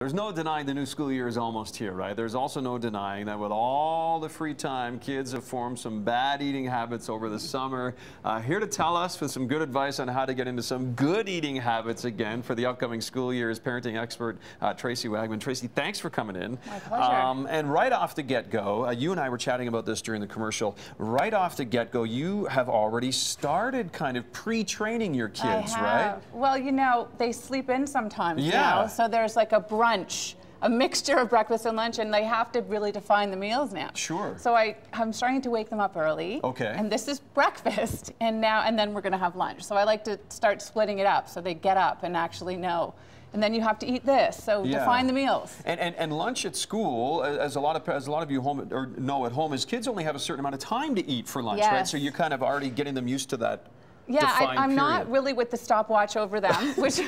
There's no denying the new school year is almost here, right? There's also no denying that with all the free time, kids have formed some bad eating habits over the summer. Here to tell us with some good advice on how to get into some good eating habits again for the upcoming school year is parenting expert Tracy Wagman. Tracy, thanks for coming in. My pleasure. And right off the get-go, you and I were chatting about this during the commercial. Right off the get-go, you have already started kind of pre-training your kids, right? Well, you know, they sleep in sometimes, yeah. You know, so there's like a brunch, a mixture of breakfast and lunch, and they have to really define the meals now. Sure. So I'm starting to wake them up early. Okay. And this is breakfast, and then we're going to have lunch. So I like to start splitting it up so they get up and actually know. And then you have to eat this, so yeah. define the meals. And lunch at school, as a lot of you home or know at home, is kids only have a certain amount of time to eat for lunch, yes. right? So you're kind of already getting them used to that. Yeah, I'm period. not really with the stopwatch over them, which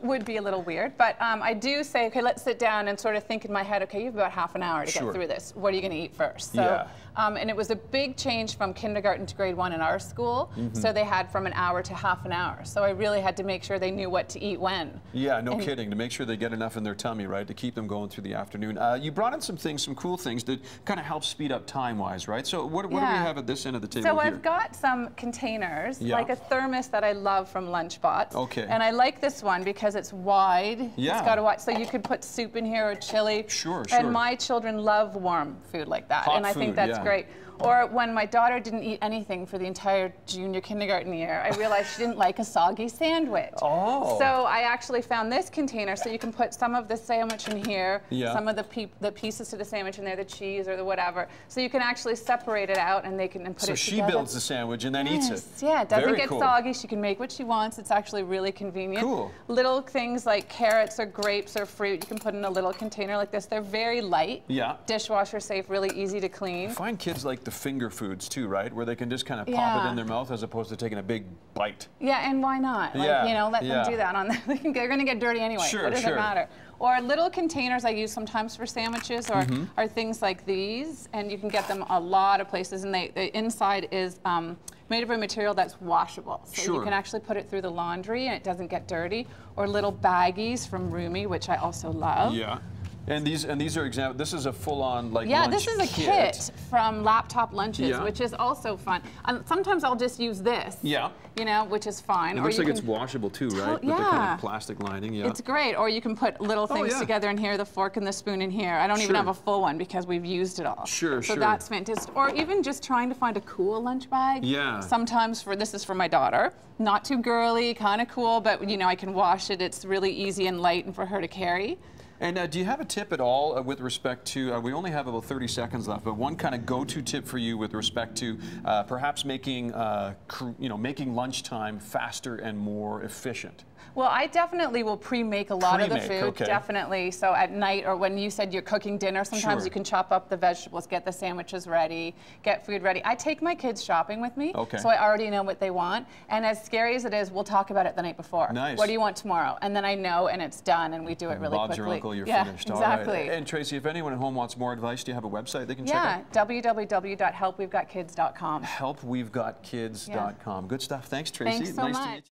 would be a little weird. But I do say, okay, let's sit down and sort of think in my head, okay, you have about half an hour to sure. get through this. What are you going to eat first? So, yeah. And it was a big change from kindergarten to grade 1 in our school. So they had from an hour to half an hour. So I really had to make sure they knew what to eat when. Yeah, no kidding, to make sure they get enough in their tummy, right, to keep them going through the afternoon. You brought in some things, some cool things that kind of help speed up time-wise, right? So what do we have at this end of the table here? So I've got some containers, like a thermos that I love from Lunchbox. Okay. And I like this one because it's wide. Yeah. It's got a wide, so you could put soup in here or chili. Sure, sure. And my children love warm food like that. Hot and I think that's great. Or when my daughter didn't eat anything for the entire junior kindergarten year, I realized she didn't like a soggy sandwich. Oh. So I actually found this container, so you can put some of the sandwich in here, some of the pieces to the sandwich in there, the cheese or the whatever. So you can actually separate it out and they can put it together. So she builds the sandwich and then eats it. Yeah, it doesn't Very get cool. soggy. She can make what she wants. It's actually really convenient. Cool. Little things like carrots or grapes or fruit, you can put in a little container like this. They're very light. Yeah. Dishwasher safe, really easy to clean. I find kids like the finger foods too, right? Where they can just kind of pop it in their mouth as opposed to taking a big bite. Yeah, and why not? Like, you know, let them do that. They're going to get dirty anyway. Sure, what does it matter? Or little containers I use sometimes for sandwiches are things like these, and you can get them a lot of places, and the inside is made of a material that's washable. So you can actually put it through the laundry and it doesn't get dirty. Or little baggies from Rumi, which I also love. Yeah. And these are examples. This is a full-on like lunch this is a kit from Laptop Lunches, which is also fun. And sometimes I'll just use this. Yeah. You know, which is fine. It looks like it's washable too, right? With the kind of plastic lining. Yeah. It's great. Or you can put little things together in here, the fork and the spoon in here. I don't even have a full one because we've used it all. So that's fantastic. Or even just trying to find a cool lunch bag. Yeah. Sometimes this is for my daughter. Not too girly, kind of cool, but you know, I can wash it. It's really easy and light and for her to carry. And do you have a tip at all with respect to, we only have about 30 seconds left, but one kind of go-to tip for you with respect to perhaps making, making lunchtime faster and more efficient? Well, I definitely will pre-make a lot of the food, definitely. So at night, or when you said you're cooking dinner, sometimes you can chop up the vegetables, get the sandwiches ready, get food ready. I take my kids shopping with me, so I already know what they want. And as scary as it is, we'll talk about it the night before. Nice. What do you want tomorrow? And then I know, and it's done, and we do it really quickly. Bob's your uncle, you're finished. Exactly. All right. And Tracy, if anyone at home wants more advice, do you have a website they can check out? Yeah, www.helpwevegotkids.com. Helpwevegotkids.com. Good stuff. Thanks, Tracy. Thanks so much.